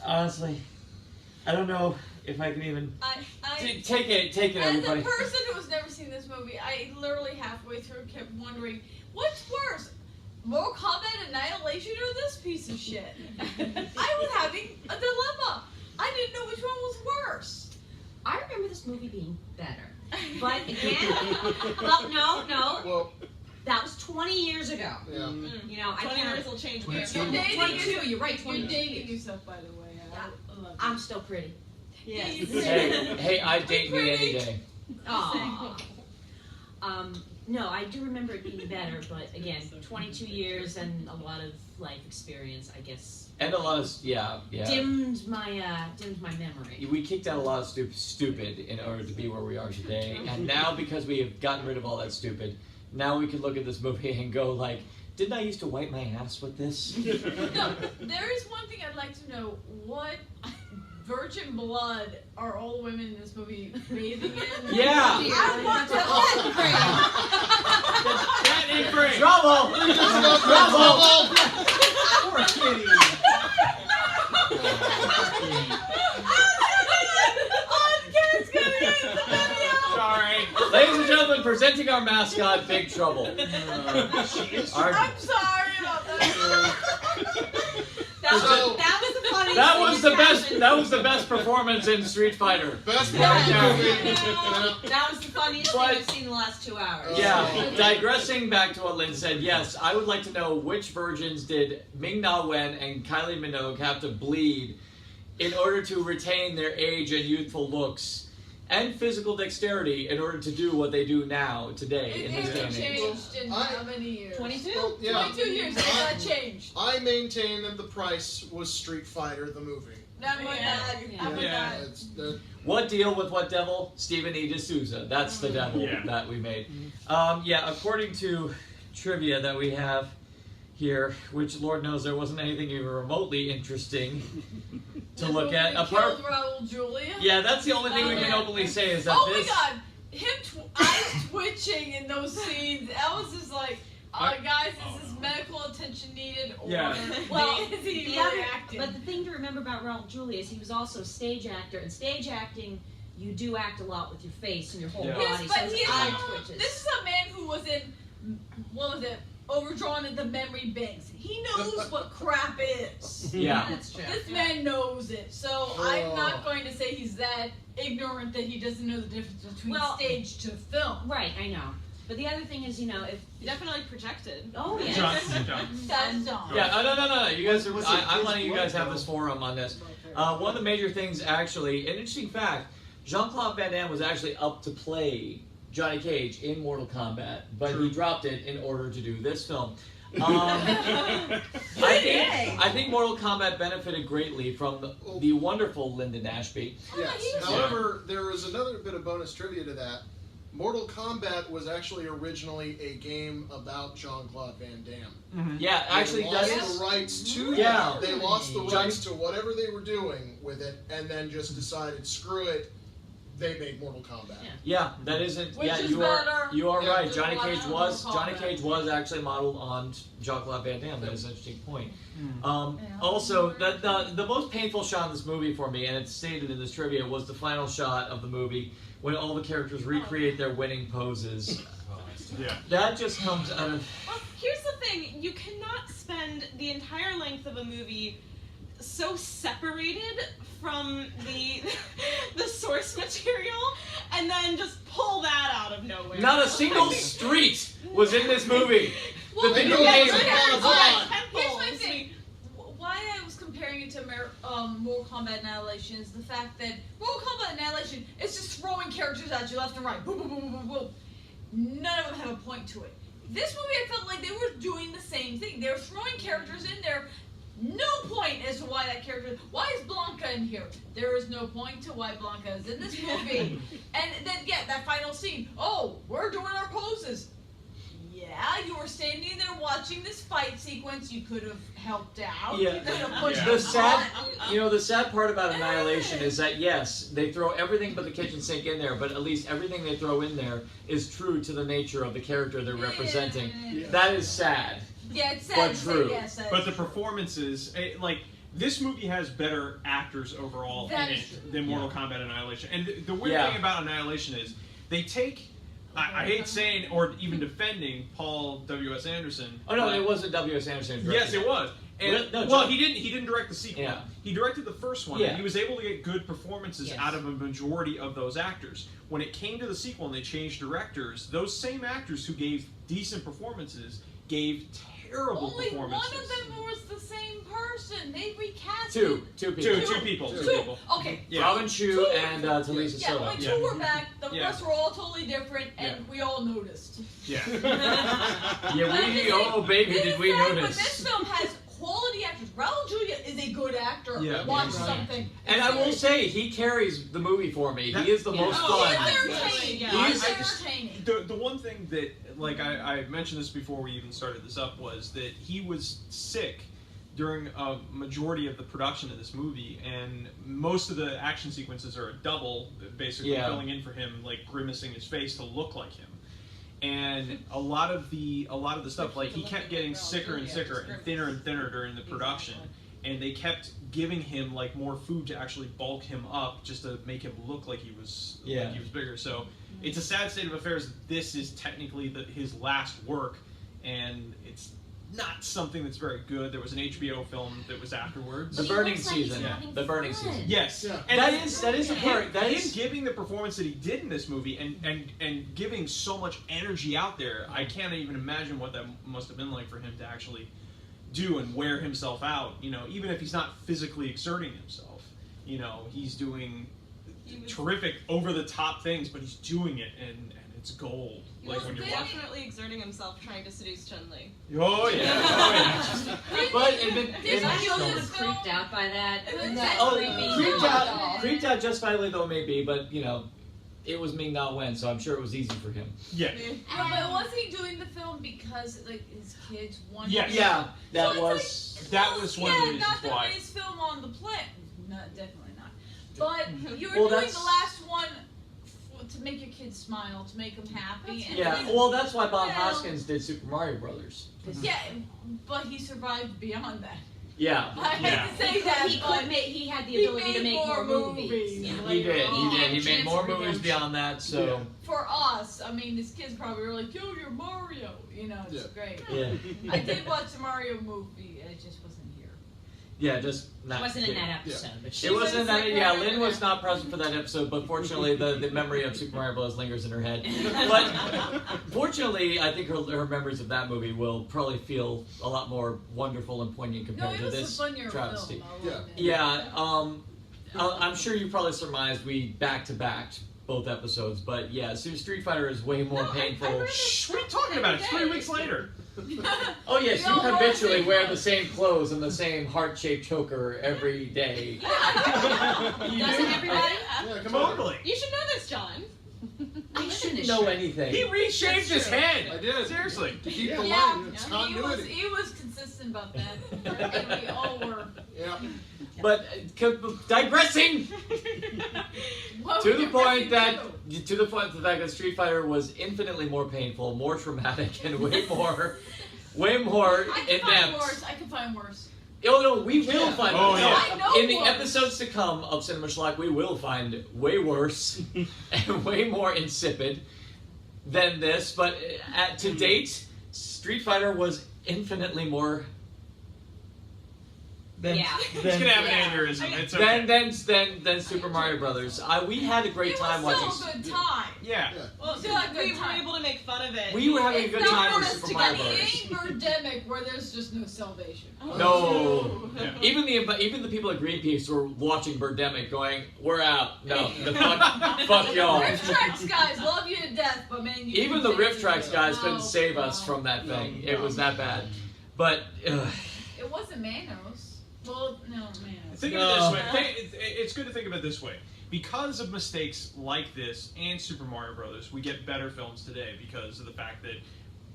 [SPEAKER 1] honestly, I don't know if I can even take it,
[SPEAKER 4] As
[SPEAKER 1] everybody.
[SPEAKER 4] a person who has never seen this movie, I literally halfway through kept wondering, what's worse? Mortal Kombat Annihilation or this piece of shit? I was having a dilemma. I didn't know which one was worse.
[SPEAKER 5] I remember this movie being better. But again, well, no.
[SPEAKER 6] Well,
[SPEAKER 5] That was 20 years ago.
[SPEAKER 6] yeah.
[SPEAKER 5] You know, I
[SPEAKER 3] 20
[SPEAKER 5] can't.
[SPEAKER 3] years will change.
[SPEAKER 4] You're
[SPEAKER 3] me.
[SPEAKER 4] dating
[SPEAKER 5] 22, you're right, 22
[SPEAKER 4] You're dating
[SPEAKER 5] years.
[SPEAKER 4] yourself, by the way. I love you.
[SPEAKER 5] I'm still pretty.
[SPEAKER 10] Yes.
[SPEAKER 1] Hey, I date me any day.
[SPEAKER 5] Aww. No, I do remember it being better, but again, 22 years and a lot of life experience, I guess,
[SPEAKER 1] And a lot of
[SPEAKER 5] dimmed my memory.
[SPEAKER 1] We kicked out a lot of stupid in order to be where we are today, and now because we have gotten rid of all that stupid, now we can look at this movie and go like, didn't I used to wipe my ass with this?
[SPEAKER 4] No, there is one thing I'd like to know. What virgin blood are all the women in this movie bathing in?
[SPEAKER 1] Yeah.
[SPEAKER 4] I want to
[SPEAKER 2] That ain't great.
[SPEAKER 1] Trouble!
[SPEAKER 7] Poor kitty.
[SPEAKER 2] Sorry.
[SPEAKER 1] Ladies and gentlemen, presenting our mascot, Big Trouble. Our-
[SPEAKER 4] I'm sorry about that.
[SPEAKER 5] That was the funniest thing
[SPEAKER 1] That was the best performance in Street Fighter.
[SPEAKER 6] Best part of the movie.
[SPEAKER 5] That was the funniest thing I've seen in the last 2 hours.
[SPEAKER 1] Yeah, digressing back to what Lynn said, yes, I would like to know which virgins did Ming-Na Wen and Kylie Minogue have to bleed in order to retain their age and youthful looks and physical dexterity in order to do what they do now, today, in
[SPEAKER 4] It
[SPEAKER 1] this day
[SPEAKER 4] hasn't
[SPEAKER 1] and age.
[SPEAKER 4] changed in how many years?
[SPEAKER 5] 22?
[SPEAKER 6] Well, yeah.
[SPEAKER 4] 22 years, it has not changed.
[SPEAKER 6] I maintain that the price was Street Fighter the movie.
[SPEAKER 4] I'm with that. I'm with
[SPEAKER 2] Yeah.
[SPEAKER 4] that.
[SPEAKER 6] It's the,
[SPEAKER 1] What deal with what devil? Stephen E. D'Souza. That's the devil
[SPEAKER 2] Yeah.
[SPEAKER 1] that we made. According to trivia that we have, here, which Lord knows there wasn't anything even remotely interesting to look at.
[SPEAKER 4] Apart
[SPEAKER 1] Apart,
[SPEAKER 4] killed Raul Julia.
[SPEAKER 1] yeah, that's the only thing we can openly say is that
[SPEAKER 4] Oh
[SPEAKER 1] this.
[SPEAKER 4] my god, him eyes twitching in those scenes. I was just like, guys, is this medical attention needed, or
[SPEAKER 5] Well,
[SPEAKER 4] is he
[SPEAKER 5] the
[SPEAKER 4] really
[SPEAKER 5] other,
[SPEAKER 4] acting?
[SPEAKER 5] but the thing to remember about Raul Julia is he was also a stage actor, and stage acting, you do act a lot with your face and your whole
[SPEAKER 2] Yeah.
[SPEAKER 5] body,
[SPEAKER 4] Yes,
[SPEAKER 5] so
[SPEAKER 4] but
[SPEAKER 5] his
[SPEAKER 4] he is
[SPEAKER 5] eye
[SPEAKER 4] a,
[SPEAKER 5] twitches.
[SPEAKER 4] this is a man who was in, what was it, Overdrawn in the Memory Banks. He knows what crap is.
[SPEAKER 1] Yeah.
[SPEAKER 5] That's true.
[SPEAKER 4] This man knows it, so I'm not going to say he's that ignorant that he doesn't know the difference between stage to film.
[SPEAKER 5] Right, I know. But the other thing is, you know, if
[SPEAKER 3] Definitely projected.
[SPEAKER 5] oh yeah,
[SPEAKER 2] John.
[SPEAKER 4] That's John.
[SPEAKER 1] Yeah, no. You guys are.
[SPEAKER 8] Was it
[SPEAKER 1] I'm
[SPEAKER 8] his
[SPEAKER 1] letting you guys
[SPEAKER 8] blood,
[SPEAKER 1] have this
[SPEAKER 8] though?
[SPEAKER 1] forum on this. One of the major things, actually, an interesting fact: Jean-Claude Van Damme was actually up to play Johnny Cage in Mortal Kombat, but he dropped it in order to do this film. I think Mortal Kombat benefited greatly from the wonderful Lyndon Ashby.
[SPEAKER 6] Yes. However, there is another bit of bonus trivia to that. Mortal Kombat was actually originally a game about Jean-Claude Van Damme.
[SPEAKER 1] Yeah, actually,
[SPEAKER 6] they
[SPEAKER 1] that
[SPEAKER 6] lost
[SPEAKER 1] is.
[SPEAKER 6] the rights to
[SPEAKER 1] Yeah.
[SPEAKER 6] They lost the
[SPEAKER 1] Johnny-
[SPEAKER 6] rights to whatever they were doing with it, and then just decided, screw it. They made Mortal Kombat.
[SPEAKER 1] Yeah, that isn't.
[SPEAKER 4] Which
[SPEAKER 1] yeah,
[SPEAKER 4] is
[SPEAKER 1] you are.
[SPEAKER 4] better.
[SPEAKER 1] You are
[SPEAKER 6] Yeah.
[SPEAKER 1] right.
[SPEAKER 4] Just
[SPEAKER 1] Johnny
[SPEAKER 4] watch
[SPEAKER 1] Cage
[SPEAKER 4] Mortal
[SPEAKER 1] was. Johnny
[SPEAKER 4] Kombat.
[SPEAKER 1] Cage was actually modeled on Jean-Claude Van Damme. That is an interesting point.
[SPEAKER 4] Yeah.
[SPEAKER 1] Also, the most painful shot in this movie for me, and it's stated in this trivia, was the final shot of the movie when all the characters recreate their winning poses.
[SPEAKER 2] Yeah.
[SPEAKER 1] That just comes out of.
[SPEAKER 3] Well, here's the thing: you cannot spend the entire length of a movie so separated from the source material, and then just pull that out of nowhere.
[SPEAKER 1] Not a single street was in this movie.
[SPEAKER 4] Well,
[SPEAKER 1] The video
[SPEAKER 4] yeah,
[SPEAKER 1] game.
[SPEAKER 4] but here's
[SPEAKER 3] Temples.
[SPEAKER 4] my thing. Why I was comparing it to Mortal Kombat Annihilation is the fact that Mortal Kombat Annihilation is just throwing characters at you left and right. Boom, boom, boom, boom, boom, boom. None of them have a point to it. This movie, I felt like they were doing the same thing. They were throwing characters in there. No point as to why that character. Why is Blanca in here? There is no point to why Blanca is in this movie. And then, that final scene. Oh, we're doing our poses. Yeah, you were standing there watching this fight sequence. You could have helped out.
[SPEAKER 1] Yeah.
[SPEAKER 4] You could have put
[SPEAKER 2] Yeah.
[SPEAKER 1] The sad,
[SPEAKER 4] on.
[SPEAKER 1] the sad part about Annihilation is that yes, they throw everything but the kitchen sink in there, but at least everything they throw in there is true to the nature of the character they're representing.
[SPEAKER 4] Yeah.
[SPEAKER 1] That is sad.
[SPEAKER 4] Yeah, it's sad
[SPEAKER 1] But
[SPEAKER 4] to say
[SPEAKER 1] true.
[SPEAKER 4] yes. that
[SPEAKER 2] But
[SPEAKER 4] is
[SPEAKER 2] the
[SPEAKER 4] true.
[SPEAKER 2] performances, like, this movie has better actors overall
[SPEAKER 4] That
[SPEAKER 2] in
[SPEAKER 4] is
[SPEAKER 2] it
[SPEAKER 4] true.
[SPEAKER 2] than Mortal Kombat Annihilation. And the weird
[SPEAKER 1] Yeah.
[SPEAKER 2] thing about Annihilation is they take, I hate saying or even defending Paul W.S. Anderson.
[SPEAKER 1] Oh no,
[SPEAKER 2] but-
[SPEAKER 1] it wasn't W.S. Anderson. who
[SPEAKER 2] Yes,
[SPEAKER 1] directed
[SPEAKER 2] it was. And,
[SPEAKER 1] Well, no,
[SPEAKER 2] well,
[SPEAKER 1] John-
[SPEAKER 2] he didn't direct the sequel.
[SPEAKER 1] Yeah.
[SPEAKER 2] He directed the first one,
[SPEAKER 1] Yeah.
[SPEAKER 2] and he was able to get good performances
[SPEAKER 5] Yes.
[SPEAKER 2] out of a majority of those actors. When it came to the sequel and they changed directors, those same actors who gave decent performances gave terrible
[SPEAKER 4] Only one
[SPEAKER 2] performances.
[SPEAKER 4] of them was the same person. They recast
[SPEAKER 1] Two
[SPEAKER 2] Two
[SPEAKER 1] people.
[SPEAKER 2] people.
[SPEAKER 6] Two.
[SPEAKER 2] Two
[SPEAKER 4] Two.
[SPEAKER 2] people.
[SPEAKER 4] Okay.
[SPEAKER 2] Yeah.
[SPEAKER 1] Robin Chu
[SPEAKER 4] Two.
[SPEAKER 1] and Talisa
[SPEAKER 4] Yeah,
[SPEAKER 1] Soto.
[SPEAKER 4] only two
[SPEAKER 2] Yeah.
[SPEAKER 4] were back. The
[SPEAKER 2] Yeah.
[SPEAKER 4] rest were all totally different, and
[SPEAKER 2] Yeah.
[SPEAKER 4] we all noticed.
[SPEAKER 2] Yeah.
[SPEAKER 1] Oh baby, did we
[SPEAKER 4] But
[SPEAKER 1] notice?
[SPEAKER 4] this film has quality actors. Raul Julia is a good actor.
[SPEAKER 2] Yeah.
[SPEAKER 4] Watch
[SPEAKER 1] Yeah.
[SPEAKER 4] something.
[SPEAKER 1] And I will say, he carries the movie for me. He is the most
[SPEAKER 4] Oh,
[SPEAKER 1] fun.
[SPEAKER 4] he's entertaining.
[SPEAKER 3] Yeah.
[SPEAKER 4] He's
[SPEAKER 1] He's-
[SPEAKER 4] entertaining.
[SPEAKER 2] The one thing that, like, I mentioned this before we even started this up, was that he was sick during a majority of the production of this movie, and most of the action sequences are a double, basically
[SPEAKER 1] Yeah.
[SPEAKER 2] filling in for him, like grimacing his face to look like him. And a lot of the stuff, like, he kept getting sicker and sicker and thinner during the production, and they kept giving him like more food to actually bulk him up just to make him look like he was bigger. So it's a sad state of affairs that this is technically his last work, and it's not something that's very good. There was an HBO film that was afterwards.
[SPEAKER 1] The
[SPEAKER 5] He
[SPEAKER 1] Burning
[SPEAKER 5] looks like he's
[SPEAKER 1] Season.
[SPEAKER 5] having
[SPEAKER 1] The Burning
[SPEAKER 5] fun.
[SPEAKER 1] Season.
[SPEAKER 2] Yes,
[SPEAKER 6] Yeah.
[SPEAKER 2] and
[SPEAKER 1] That is a part. That
[SPEAKER 2] him
[SPEAKER 1] is.
[SPEAKER 2] giving the performance that he did in this movie, and giving so much energy out there. I can't even imagine what that must have been like for him to actually do and wear himself out. You know, even if he's not physically exerting himself, you know, he's doing terrific, over the top things, but he's doing it, and it's gold.
[SPEAKER 3] He
[SPEAKER 2] Like
[SPEAKER 3] was
[SPEAKER 2] when you're watching.
[SPEAKER 3] definitely exerting himself trying to seduce Chun-Li.
[SPEAKER 2] Oh yeah, oh yeah.
[SPEAKER 1] But it,
[SPEAKER 4] Did
[SPEAKER 5] I'm
[SPEAKER 4] you
[SPEAKER 5] still
[SPEAKER 4] know this film?
[SPEAKER 5] creeped out by that.
[SPEAKER 4] Isn't
[SPEAKER 5] That
[SPEAKER 4] that
[SPEAKER 1] oh,
[SPEAKER 5] creepy.
[SPEAKER 1] creeped
[SPEAKER 4] No.
[SPEAKER 1] out justifiably though it may be, but you know, it was Ming-na Wen, so I'm sure it was easy for him.
[SPEAKER 2] Yeah.
[SPEAKER 4] No, but was he doing the film because like his kids wanted?
[SPEAKER 2] Yes.
[SPEAKER 1] Yeah, that
[SPEAKER 4] So
[SPEAKER 1] was.
[SPEAKER 4] it's
[SPEAKER 2] That was one of the reasons
[SPEAKER 4] not the
[SPEAKER 2] why.
[SPEAKER 4] greatest film on the planet. No, definitely not. But you were
[SPEAKER 1] Well,
[SPEAKER 4] doing
[SPEAKER 1] that's-
[SPEAKER 4] the last one to make your kids smile, to make them happy. And
[SPEAKER 1] Yeah,
[SPEAKER 4] then-
[SPEAKER 1] well, that's why Bob
[SPEAKER 4] Well-
[SPEAKER 1] Hoskins did Super Mario Brothers.
[SPEAKER 4] Yeah, but he survived beyond that.
[SPEAKER 1] Yeah,
[SPEAKER 4] I hate
[SPEAKER 2] Yeah.
[SPEAKER 4] to say that,
[SPEAKER 5] He
[SPEAKER 4] but
[SPEAKER 5] could make. He had the
[SPEAKER 4] he
[SPEAKER 5] ability to
[SPEAKER 4] made
[SPEAKER 5] make more movies.
[SPEAKER 4] movies.
[SPEAKER 5] Yeah.
[SPEAKER 1] he did. He did. He made
[SPEAKER 5] Chance
[SPEAKER 1] more
[SPEAKER 5] of
[SPEAKER 1] movies
[SPEAKER 5] redemption.
[SPEAKER 1] beyond that. So
[SPEAKER 4] for us, I mean, his kids probably were like, "Yo, you're Mario," you know, it's great.
[SPEAKER 1] yeah,
[SPEAKER 4] I did watch the Mario movie, it just wasn't here.
[SPEAKER 1] yeah, just not.
[SPEAKER 5] She wasn't in that episode, but she
[SPEAKER 1] It wasn't
[SPEAKER 4] was
[SPEAKER 1] that.
[SPEAKER 4] like
[SPEAKER 1] Yeah,
[SPEAKER 4] right
[SPEAKER 1] Lynn
[SPEAKER 4] over
[SPEAKER 1] was
[SPEAKER 4] there.
[SPEAKER 1] not present for that episode, but fortunately, the memory of Super Mario Bros. Lingers in her head. But fortunately, I think her memories of that movie will probably feel a lot more wonderful and poignant
[SPEAKER 4] No,
[SPEAKER 1] compared
[SPEAKER 4] it
[SPEAKER 1] to
[SPEAKER 4] was
[SPEAKER 1] this
[SPEAKER 4] a funnier
[SPEAKER 1] travesty.
[SPEAKER 4] film. I
[SPEAKER 6] Yeah.
[SPEAKER 4] loved it.
[SPEAKER 1] Yeah, I'm sure you probably surmised we back-to-backed both episodes, but yeah, so Street Fighter is way more
[SPEAKER 4] No, I
[SPEAKER 1] painful.
[SPEAKER 4] read it.
[SPEAKER 2] Shh, what are you talking about? It's 3 weeks later.
[SPEAKER 1] Oh yes,
[SPEAKER 4] We
[SPEAKER 1] you
[SPEAKER 4] all know
[SPEAKER 1] habitually
[SPEAKER 4] it's
[SPEAKER 1] wear
[SPEAKER 4] equal.
[SPEAKER 1] the same clothes and the same heart-shaped choker every day.
[SPEAKER 5] doesn't everybody?
[SPEAKER 6] Yeah, come on.
[SPEAKER 2] Totally.
[SPEAKER 3] You should know this, John.
[SPEAKER 5] I shouldn't
[SPEAKER 1] know anything.
[SPEAKER 2] He reshaved his head.
[SPEAKER 6] I did.
[SPEAKER 2] Seriously.
[SPEAKER 6] To keep
[SPEAKER 1] Yeah.
[SPEAKER 6] the
[SPEAKER 4] Yeah,
[SPEAKER 6] line, it's
[SPEAKER 4] he
[SPEAKER 6] continuity.
[SPEAKER 4] was consistent about that. And we all were.
[SPEAKER 6] Yeah.
[SPEAKER 1] But digressing
[SPEAKER 4] What
[SPEAKER 1] to
[SPEAKER 4] were
[SPEAKER 1] the
[SPEAKER 4] you
[SPEAKER 1] point that
[SPEAKER 4] referring
[SPEAKER 1] to the point of the fact that Street Fighter was infinitely more painful, more traumatic, and way more
[SPEAKER 4] I can find
[SPEAKER 1] inept.
[SPEAKER 4] worse. I can find worse.
[SPEAKER 1] Oh no, we will
[SPEAKER 6] Yeah.
[SPEAKER 1] find.
[SPEAKER 2] Oh,
[SPEAKER 1] no,
[SPEAKER 2] yeah.
[SPEAKER 4] I know
[SPEAKER 1] in the
[SPEAKER 4] worse.
[SPEAKER 1] episodes to come of Cinema Schlock, we will find way worse and way more insipid than this. But to date, Street Fighter was infinitely more. Than,
[SPEAKER 5] Yeah.
[SPEAKER 2] He's gonna have an
[SPEAKER 5] Yeah.
[SPEAKER 2] aneurysm. It's okay.
[SPEAKER 1] than Super Mario Brothers. We had a great
[SPEAKER 4] It
[SPEAKER 1] time
[SPEAKER 4] was
[SPEAKER 1] watching.
[SPEAKER 4] still a good time.
[SPEAKER 2] Yeah.
[SPEAKER 3] Well,
[SPEAKER 4] Still a good
[SPEAKER 3] we were
[SPEAKER 4] time.
[SPEAKER 3] able to make fun of it.
[SPEAKER 1] We were having a
[SPEAKER 4] It's
[SPEAKER 1] good
[SPEAKER 4] not
[SPEAKER 1] time with
[SPEAKER 4] as
[SPEAKER 1] Super Mario
[SPEAKER 4] to
[SPEAKER 1] Brothers.
[SPEAKER 4] any pandemic where there's just no salvation.
[SPEAKER 1] No.
[SPEAKER 2] Yeah.
[SPEAKER 1] Even the people at Greenpeace were watching Birdemic, going, "We're out. No, the fuck y'all."
[SPEAKER 4] Rift Tracks guys love you to death, but man, you
[SPEAKER 1] Even
[SPEAKER 4] can't
[SPEAKER 1] the
[SPEAKER 4] save
[SPEAKER 1] Rift Tracks
[SPEAKER 4] yourself.
[SPEAKER 1] guys
[SPEAKER 4] No,
[SPEAKER 1] couldn't save us
[SPEAKER 4] no.
[SPEAKER 1] from that thing. It
[SPEAKER 6] No.
[SPEAKER 1] was that bad. But
[SPEAKER 4] It wasn't Manos. Well, no, Manos.
[SPEAKER 2] Think of it this way. It's good to think of it this way. Because of mistakes like this and Super Mario Brothers, we get better films today because of the fact that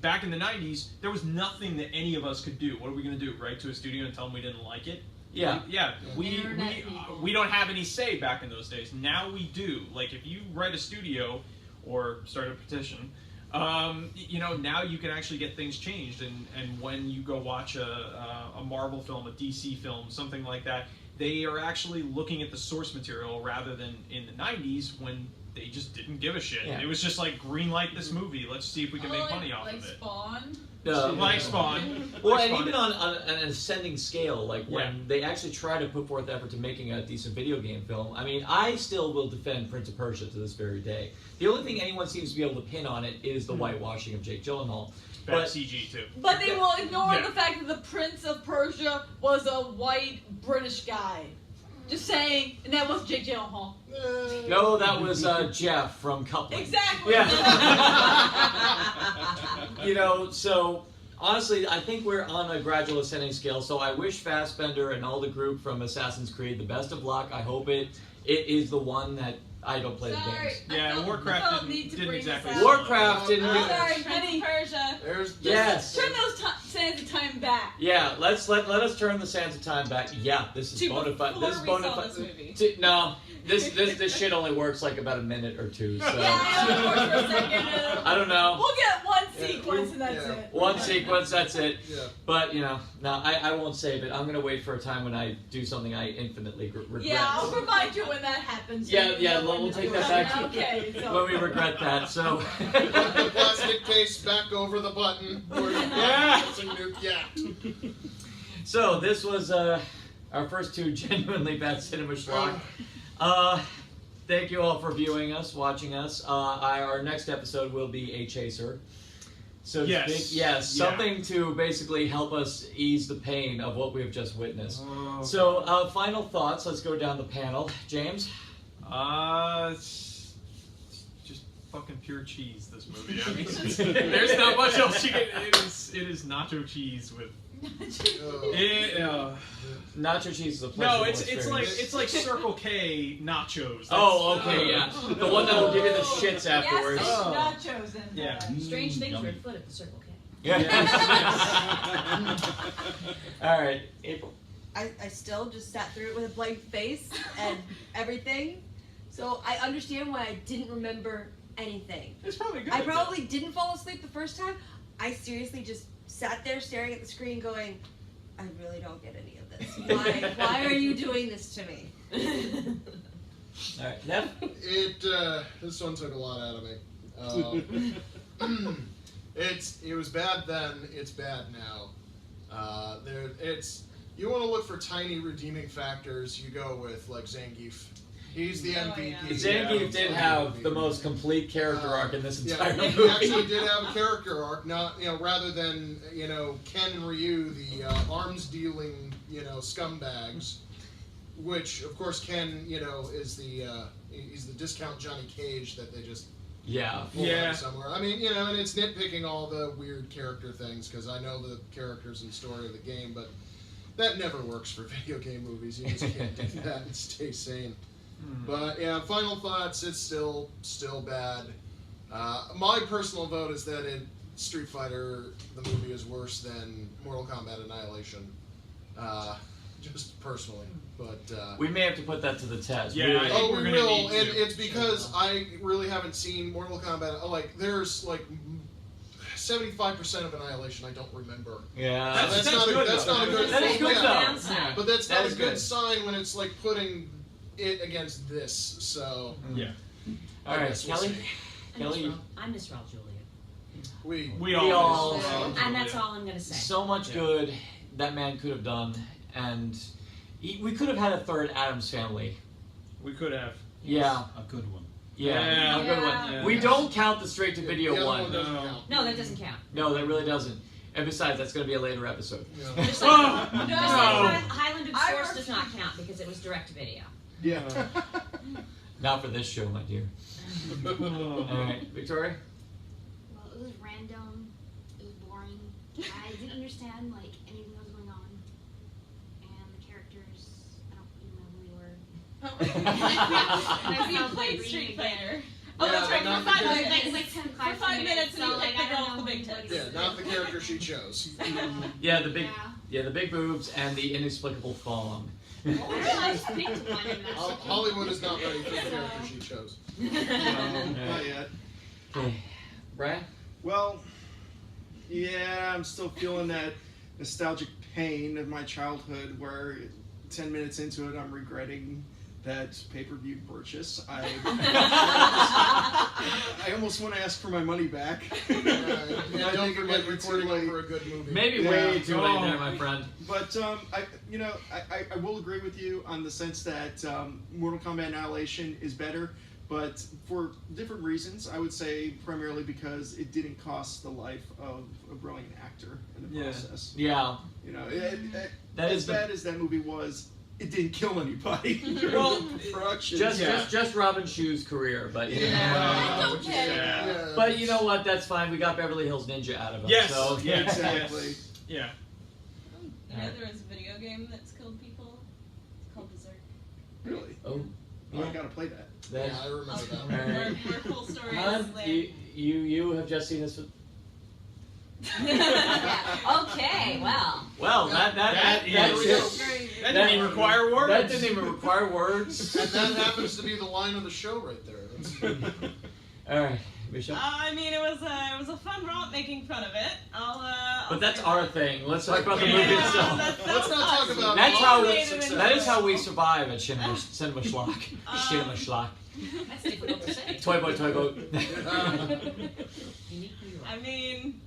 [SPEAKER 2] back in the 90s, there was nothing that any of us could do. What are we going to do? Write to a studio and tell them we didn't like it?
[SPEAKER 1] yeah,
[SPEAKER 4] Internet people.
[SPEAKER 2] We don't have any say back in those days. Now we do. Like if you write a studio or start a petition, now you can actually get things changed. And when you go watch a Marvel film, a DC film, something like that, they are actually looking at the source material rather than in the 90s when they just didn't give a shit.
[SPEAKER 1] Yeah.
[SPEAKER 2] It was just like green light this movie. Let's see if we can make
[SPEAKER 4] like,
[SPEAKER 2] money off
[SPEAKER 4] like
[SPEAKER 2] of it.
[SPEAKER 4] Spawn.
[SPEAKER 2] Like Spawn.
[SPEAKER 1] Well,
[SPEAKER 2] Like
[SPEAKER 1] and
[SPEAKER 2] Spawn.
[SPEAKER 1] even on an ascending scale, like when
[SPEAKER 2] Yeah.
[SPEAKER 1] they actually try to put forth effort to making a decent video game film, I mean, I still will defend Prince of Persia to this very day. The only thing anyone seems to be able to pin on it is the whitewashing of Jake Gyllenhaal.
[SPEAKER 2] Bad
[SPEAKER 1] But
[SPEAKER 2] CG too.
[SPEAKER 4] But they will ignore
[SPEAKER 2] Yeah.
[SPEAKER 4] the fact that the Prince of Persia was a white British guy. Just saying, and that was Jake Gyllenhaal.
[SPEAKER 1] no, that was Jeff from Coupling.
[SPEAKER 4] Exactly.
[SPEAKER 1] Yeah. So honestly, I think we're on a gradual ascending scale. So I wish Fassbender and all the group from Assassin's Creed the best of luck. I hope it is the one that I don't play the
[SPEAKER 4] Sorry.
[SPEAKER 1] games.
[SPEAKER 2] Yeah,
[SPEAKER 4] I felt
[SPEAKER 2] Warcraft
[SPEAKER 4] need to
[SPEAKER 2] didn't
[SPEAKER 4] bring
[SPEAKER 2] exactly.
[SPEAKER 4] this out.
[SPEAKER 1] Warcraft didn't
[SPEAKER 6] Oh,
[SPEAKER 1] do
[SPEAKER 4] Sorry,
[SPEAKER 3] Prince
[SPEAKER 4] honey.
[SPEAKER 3] of Persia.
[SPEAKER 6] There's
[SPEAKER 1] Yes.
[SPEAKER 4] Turn those sands of time back.
[SPEAKER 1] Yeah, let us turn the sands of time back. Yeah, this is
[SPEAKER 3] To
[SPEAKER 1] bona fide.
[SPEAKER 3] before
[SPEAKER 1] This is
[SPEAKER 3] we
[SPEAKER 1] bona
[SPEAKER 3] saw
[SPEAKER 1] fide.
[SPEAKER 3] this movie.
[SPEAKER 1] No, this shit only works like about a minute or two. So
[SPEAKER 4] Yeah, I know, for a second.
[SPEAKER 1] I don't know.
[SPEAKER 4] We'll get one
[SPEAKER 6] Yeah,
[SPEAKER 4] sequence and that's
[SPEAKER 6] yeah.
[SPEAKER 4] it.
[SPEAKER 1] One sequence, that's it.
[SPEAKER 6] Yeah.
[SPEAKER 1] But no, I won't save it. I'm gonna wait for a time when I do something I infinitely regret.
[SPEAKER 4] Yeah, I'll remind you when that happens.
[SPEAKER 1] Yeah,
[SPEAKER 4] so you
[SPEAKER 1] yeah,
[SPEAKER 4] know
[SPEAKER 1] we'll
[SPEAKER 4] when to
[SPEAKER 1] take
[SPEAKER 4] do
[SPEAKER 1] that
[SPEAKER 4] it.
[SPEAKER 1] back to-
[SPEAKER 4] Okay, so.
[SPEAKER 1] when we regret that. So.
[SPEAKER 6] Put the plastic case back over the button.
[SPEAKER 1] Yeah.
[SPEAKER 6] Yeah.
[SPEAKER 1] So this was our first two genuinely bad cinema schlock. Thank you all for viewing us, watching us. Our next episode will be a chaser. So to
[SPEAKER 2] Yes.
[SPEAKER 1] speak. Yes,
[SPEAKER 2] Yeah.
[SPEAKER 1] something to basically help us ease the pain of what we've just witnessed.
[SPEAKER 2] Oh.
[SPEAKER 1] So final thoughts. Let's go down the panel. James.
[SPEAKER 2] It's just fucking pure cheese. This movie. I mean, there's not much else you can. It is nacho cheese with.
[SPEAKER 6] Oh.
[SPEAKER 1] Nacho cheese is a
[SPEAKER 2] No,
[SPEAKER 1] pleasurable
[SPEAKER 2] it's
[SPEAKER 1] experience.
[SPEAKER 2] like Circle K nachos.
[SPEAKER 1] Oh, okay, yeah. The one that will give you the shits afterwards.
[SPEAKER 4] Yes,
[SPEAKER 2] Oh.
[SPEAKER 4] nachos in there.
[SPEAKER 2] Yeah.
[SPEAKER 5] Strange things are
[SPEAKER 7] yummy.
[SPEAKER 5] afoot at the Circle K.
[SPEAKER 1] Yeah. All right, April.
[SPEAKER 10] I still just sat through it with a blank face and everything. So I understand why I didn't remember anything.
[SPEAKER 2] It's probably good.
[SPEAKER 10] I probably didn't fall asleep the first time. I seriously just sat there staring at the screen going, I really don't get any of this. Why are you doing this to me?
[SPEAKER 1] All right, Nev.
[SPEAKER 6] This one took a lot out of me. It was bad then. It's bad now. You want to look for tiny redeeming factors. You go with like Zangief. He's the MVP.
[SPEAKER 3] yeah.
[SPEAKER 1] Zangief did have the most complete character arc in this entire
[SPEAKER 6] He
[SPEAKER 1] movie.
[SPEAKER 6] actually did have a character arc. Not rather than Ken and Ryu, the arms dealing scumbags. Which of course Ken is he's the discount Johnny Cage that they just pull out somewhere. I mean and it's nitpicking all the weird character things because I know the characters and story of the game, but that never works for video game movies. You just can't do that and stay sane. But yeah, final thoughts. It's still bad. My personal vote is that Street Fighter the movie is worse than Mortal Kombat Annihilation. Just personally, but
[SPEAKER 1] We may have to put that to the test.
[SPEAKER 2] Yeah,
[SPEAKER 1] Really.
[SPEAKER 2] I think
[SPEAKER 6] we
[SPEAKER 2] we're gonna
[SPEAKER 6] will,
[SPEAKER 2] need
[SPEAKER 6] and
[SPEAKER 2] to.
[SPEAKER 6] it's because I really haven't seen Mortal Kombat. Like, there's like 75% of Annihilation I don't remember.
[SPEAKER 1] Yeah.
[SPEAKER 2] That's
[SPEAKER 6] not
[SPEAKER 2] good,
[SPEAKER 6] that's
[SPEAKER 2] though.
[SPEAKER 6] not a good.
[SPEAKER 1] That is good,
[SPEAKER 6] yeah.
[SPEAKER 1] though.
[SPEAKER 5] Downside.
[SPEAKER 6] But that's
[SPEAKER 1] That
[SPEAKER 6] not
[SPEAKER 1] is
[SPEAKER 6] a good
[SPEAKER 1] good.
[SPEAKER 6] sign when it's like putting it against this. So
[SPEAKER 2] Yeah.
[SPEAKER 1] All right,
[SPEAKER 6] guess we'll
[SPEAKER 1] Kelly.
[SPEAKER 6] see.
[SPEAKER 1] Kelly.
[SPEAKER 5] I miss Raul Julia.
[SPEAKER 6] we
[SPEAKER 2] We
[SPEAKER 1] all-
[SPEAKER 2] all.
[SPEAKER 5] And that's all I'm gonna say.
[SPEAKER 1] So much good that man could have done, and we could have had a third Addams Family.
[SPEAKER 2] We could have.
[SPEAKER 1] Yeah.
[SPEAKER 7] A good one.
[SPEAKER 1] Yeah, a good one.
[SPEAKER 2] Yeah.
[SPEAKER 1] We don't count the straight to
[SPEAKER 6] the
[SPEAKER 1] video
[SPEAKER 6] other
[SPEAKER 1] one.
[SPEAKER 6] doesn't
[SPEAKER 2] No.
[SPEAKER 6] count.
[SPEAKER 5] No, that doesn't count.
[SPEAKER 1] No, that really doesn't. And besides, that's going to be a later episode.
[SPEAKER 6] Yeah.
[SPEAKER 5] Just like,
[SPEAKER 2] Oh,
[SPEAKER 5] just like
[SPEAKER 2] no.
[SPEAKER 5] Highlander
[SPEAKER 4] I
[SPEAKER 5] Source
[SPEAKER 4] work-
[SPEAKER 5] does not count because it was direct to video.
[SPEAKER 6] Yeah.
[SPEAKER 1] Not for this show, my dear. All right, Victoria.
[SPEAKER 9] Well, it was random. It was boring. I didn't understand like anything that was going on, and the characters. I don't even know who they were.
[SPEAKER 3] Have you
[SPEAKER 9] sounds like
[SPEAKER 3] played
[SPEAKER 9] reading
[SPEAKER 3] Street
[SPEAKER 9] again.
[SPEAKER 3] Fighter? Oh,
[SPEAKER 6] Yeah,
[SPEAKER 3] that's right.
[SPEAKER 6] but
[SPEAKER 3] For
[SPEAKER 6] not
[SPEAKER 3] 5
[SPEAKER 6] the
[SPEAKER 3] minutes.
[SPEAKER 9] Like 10,
[SPEAKER 3] For 5 minutes, and
[SPEAKER 9] so
[SPEAKER 3] you
[SPEAKER 9] like
[SPEAKER 3] pick
[SPEAKER 9] I
[SPEAKER 3] the girl
[SPEAKER 9] don't
[SPEAKER 3] with the
[SPEAKER 9] know
[SPEAKER 3] big
[SPEAKER 9] what
[SPEAKER 3] tits.
[SPEAKER 6] Yeah, not the character she chose.
[SPEAKER 1] Yeah, the big,
[SPEAKER 9] Yeah.
[SPEAKER 1] the big boobs and the inexplicable thong.
[SPEAKER 9] I realized I picked one in that.
[SPEAKER 6] Hollywood is not ready for the character she chose.
[SPEAKER 8] Not yet.
[SPEAKER 1] Okay, Brad.
[SPEAKER 8] Well, yeah, I'm still feeling that nostalgic pain of my childhood where 10 minutes into it I'm regretting that pay-per-view purchase. I almost want to ask for my money back.
[SPEAKER 6] Yeah,
[SPEAKER 8] I
[SPEAKER 6] don't
[SPEAKER 8] think it
[SPEAKER 6] forget
[SPEAKER 8] might be too
[SPEAKER 6] recording
[SPEAKER 8] late.
[SPEAKER 6] over a good movie.
[SPEAKER 1] Maybe
[SPEAKER 8] Yeah.
[SPEAKER 1] way too late
[SPEAKER 8] Oh.
[SPEAKER 1] there, my friend.
[SPEAKER 8] But I will agree with you on the sense that Mortal Kombat Annihilation is better, but for different reasons. I would say primarily because it didn't cost the life of a brilliant actor in the
[SPEAKER 2] Yeah.
[SPEAKER 8] process.
[SPEAKER 1] Yeah, that
[SPEAKER 8] as
[SPEAKER 1] is the
[SPEAKER 8] bad as that movie was, it didn't kill anybody
[SPEAKER 2] Well,
[SPEAKER 8] during the production.
[SPEAKER 1] just Robin Shu's career, but you know.
[SPEAKER 6] Yeah.
[SPEAKER 4] It's okay.
[SPEAKER 8] Yeah.
[SPEAKER 1] But you know what? That's fine. We got Beverly Hills Ninja out of it.
[SPEAKER 2] Yes.
[SPEAKER 1] So
[SPEAKER 2] Yeah,
[SPEAKER 8] Exactly.
[SPEAKER 2] Yeah.
[SPEAKER 3] You know, there was a video game that's killed people. It's called Berserk.
[SPEAKER 8] Really?
[SPEAKER 1] Oh,
[SPEAKER 8] Oh, I gotta play that.
[SPEAKER 1] that.
[SPEAKER 6] Yeah, I remember that.
[SPEAKER 1] All right.
[SPEAKER 3] Where full story
[SPEAKER 1] Hun,
[SPEAKER 3] is later.
[SPEAKER 1] you have just seen this.
[SPEAKER 5] Okay, well.
[SPEAKER 1] Well, that
[SPEAKER 2] That
[SPEAKER 1] shit-
[SPEAKER 2] That didn't even require words.
[SPEAKER 1] That didn't even require words.
[SPEAKER 6] And that happens to be the line of the show right there. That's-
[SPEAKER 1] All right, Michelle.
[SPEAKER 3] I mean, it was a fun romp making fun of it. I'll
[SPEAKER 1] But that's
[SPEAKER 3] say
[SPEAKER 1] our
[SPEAKER 3] that.
[SPEAKER 1] thing. Let's talk about the
[SPEAKER 3] Yeah,
[SPEAKER 1] movie itself.
[SPEAKER 6] Let's not talk about
[SPEAKER 1] That's
[SPEAKER 6] all
[SPEAKER 1] how
[SPEAKER 6] of
[SPEAKER 1] we,
[SPEAKER 6] its success.
[SPEAKER 1] that is how we survive at Cinema Schlock. Cinema Schlock.
[SPEAKER 5] That's difficult to say.
[SPEAKER 1] Toy boy, toy boat.
[SPEAKER 5] Uniquely
[SPEAKER 3] I mean,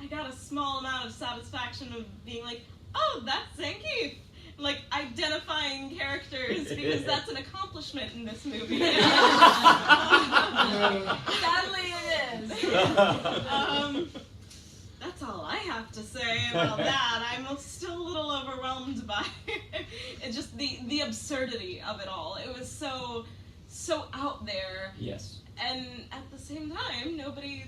[SPEAKER 3] I got a small amount of satisfaction of being like, oh, that's Zangief. Like, identifying characters, because that's an accomplishment in this movie.
[SPEAKER 4] Sadly, it is.
[SPEAKER 3] That's all I have to say about that. I'm still a little overwhelmed by it, just the absurdity of it all. It was so out there,
[SPEAKER 1] Yes.
[SPEAKER 3] and at the same time, nobody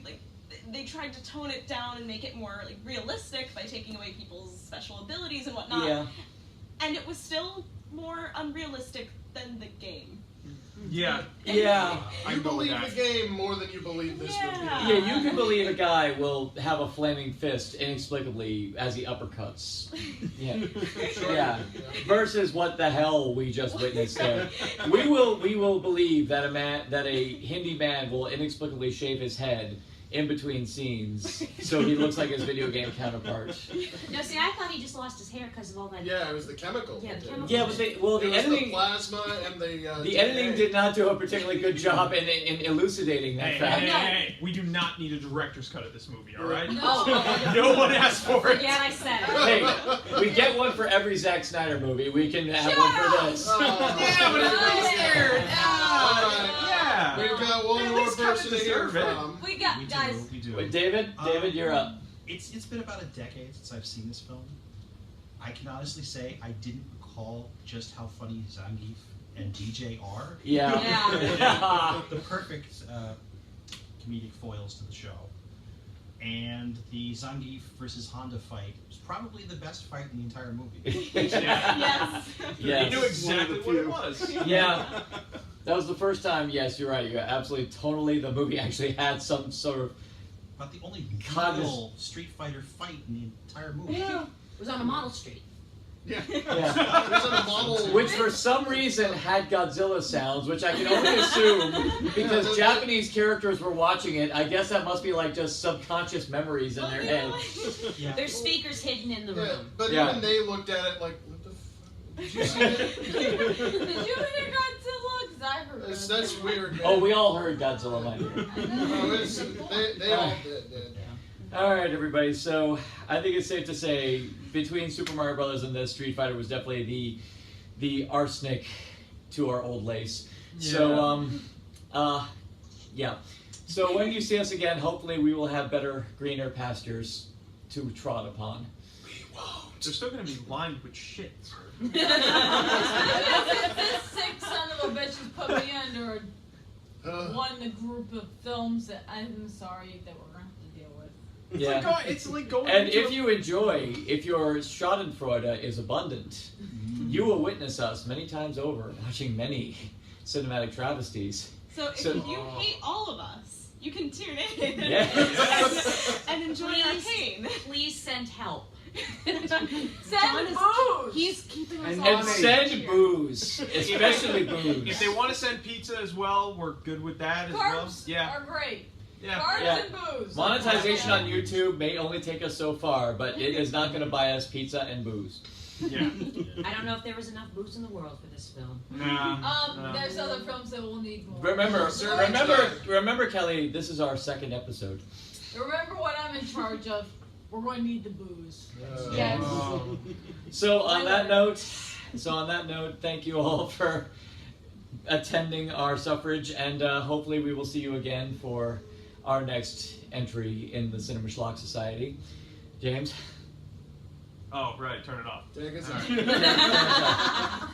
[SPEAKER 3] they tried to tone it down and make it more realistic by taking away people's special abilities and whatnot.
[SPEAKER 1] Yeah.
[SPEAKER 3] and it was still more unrealistic than the game.
[SPEAKER 2] Yeah.
[SPEAKER 1] Yeah.
[SPEAKER 2] I
[SPEAKER 6] You
[SPEAKER 2] can go with
[SPEAKER 6] believe
[SPEAKER 2] that.
[SPEAKER 6] the game more than you believe this movie.
[SPEAKER 3] Yeah.
[SPEAKER 1] Yeah, you can believe a guy will have a flaming fist inexplicably as he uppercuts. Yeah.
[SPEAKER 6] Sure.
[SPEAKER 1] Yeah. Versus what the hell we just witnessed there. We will believe that a Hindi man will inexplicably shave his head in between scenes so he looks like his video game counterpart.
[SPEAKER 5] No, see, I thought he just lost his hair because of all that.
[SPEAKER 6] Yeah, it was the chemical.
[SPEAKER 5] Yeah, the
[SPEAKER 6] that did it.
[SPEAKER 5] chemical.
[SPEAKER 1] Yeah, but
[SPEAKER 6] It
[SPEAKER 1] the
[SPEAKER 6] was
[SPEAKER 1] editing
[SPEAKER 6] the plasma and the
[SPEAKER 1] the
[SPEAKER 6] DNA.
[SPEAKER 1] editing did not do a particularly good job in elucidating that
[SPEAKER 2] Hey,
[SPEAKER 1] fact.
[SPEAKER 2] hey, hey, we do not need a director's cut of this movie, alright?
[SPEAKER 5] Oh,
[SPEAKER 2] No one asked for it.
[SPEAKER 5] forget I said it.
[SPEAKER 1] Hey, we get one for every Zack Snyder movie. We can have one for this.
[SPEAKER 6] Oh.
[SPEAKER 2] Yeah, but everybody's scared.
[SPEAKER 6] Alright.
[SPEAKER 2] Yeah.
[SPEAKER 6] We've got one
[SPEAKER 2] At
[SPEAKER 6] more
[SPEAKER 2] least kinda
[SPEAKER 6] person to hear
[SPEAKER 2] deserve it.
[SPEAKER 6] from.
[SPEAKER 4] We got
[SPEAKER 7] We do,
[SPEAKER 4] guys.
[SPEAKER 7] we do.
[SPEAKER 1] Wait, David, you're up.
[SPEAKER 7] It's been about a decade since I've seen this film. I can honestly say I didn't recall just how funny Zangief and DJ are.
[SPEAKER 1] Yeah.
[SPEAKER 5] Yeah.
[SPEAKER 7] The perfect comedic foils to the show. And the Zangief versus Honda fight was probably the best fight in the entire movie.
[SPEAKER 3] Yes.
[SPEAKER 2] They knew
[SPEAKER 1] Yes.
[SPEAKER 2] exactly what it was.
[SPEAKER 1] Yeah. That was the first time. Yes, you're right. You're absolutely totally. The movie actually had some sort of.
[SPEAKER 7] But the only
[SPEAKER 1] God,
[SPEAKER 7] real Street Fighter fight in the entire movie.
[SPEAKER 5] It was on a model street.
[SPEAKER 6] Yeah.
[SPEAKER 1] Yeah.
[SPEAKER 6] There's a model.
[SPEAKER 1] Which for some reason had Godzilla sounds, which I can only assume because Japanese characters were watching it. I guess that must be like just subconscious memories in their head.
[SPEAKER 7] Yeah.
[SPEAKER 5] There's speakers hidden in the
[SPEAKER 6] Yeah,
[SPEAKER 5] room.
[SPEAKER 6] but
[SPEAKER 1] Yeah.
[SPEAKER 6] even they looked at it like, what the fuck? Did you see it?
[SPEAKER 4] Did you hear Godzilla? 'Cause I heard
[SPEAKER 6] That's weird, man.
[SPEAKER 1] Oh, we all heard Godzilla, my dear.
[SPEAKER 6] Oh, they all did.
[SPEAKER 1] All right, everybody. So I think it's safe to say between Super Mario Brothers and this, Street Fighter was definitely the arsenic to our old lace. So yeah. So when you see us again, hopefully we will have better, greener pastures to trot upon.
[SPEAKER 2] They're still going to be lined with shit.
[SPEAKER 4] This sick son of a bitch has put me under one group of films that I'm sorry that we're going to have to deal with.
[SPEAKER 2] It's like going
[SPEAKER 1] And
[SPEAKER 2] into
[SPEAKER 1] if you enjoy, if your Schadenfreude is abundant, you will witness us many times over watching many cinematic travesties.
[SPEAKER 3] So if
[SPEAKER 1] So-
[SPEAKER 3] you hate all of us, you can tune in
[SPEAKER 1] Yes.
[SPEAKER 3] and enjoy our
[SPEAKER 5] Please.
[SPEAKER 3] pain.
[SPEAKER 5] Please send help.
[SPEAKER 4] Send
[SPEAKER 5] John is-
[SPEAKER 4] booze!
[SPEAKER 5] He's keeping us
[SPEAKER 8] And-
[SPEAKER 5] all
[SPEAKER 1] And
[SPEAKER 5] safe
[SPEAKER 1] send
[SPEAKER 5] here.
[SPEAKER 1] booze, especially booze.
[SPEAKER 2] If they want to send pizza as well, we're good with that as well.
[SPEAKER 4] Carbs
[SPEAKER 2] Yeah.
[SPEAKER 4] are great.
[SPEAKER 2] Yeah.
[SPEAKER 4] Carbs
[SPEAKER 1] Yeah.
[SPEAKER 4] and booze.
[SPEAKER 1] Monetization on YouTube may only take us so far, but it is not going to buy us pizza and booze.
[SPEAKER 2] Yeah.
[SPEAKER 5] I don't know if there was enough booze in the world for this film.
[SPEAKER 2] Nah.
[SPEAKER 4] There's other films that will need more.
[SPEAKER 1] Remember, Kelly. This is our second episode.
[SPEAKER 4] Remember what I'm in charge of. We're going to need the booze.
[SPEAKER 6] Uh,
[SPEAKER 4] Yes.
[SPEAKER 1] So on that note, thank you all for attending our suffrage, and hopefully we will see you again for our next entry in the Cinema Schlock Society. James.
[SPEAKER 2] Oh, right. Turn it off.
[SPEAKER 6] Take us
[SPEAKER 2] All
[SPEAKER 6] out.
[SPEAKER 2] right.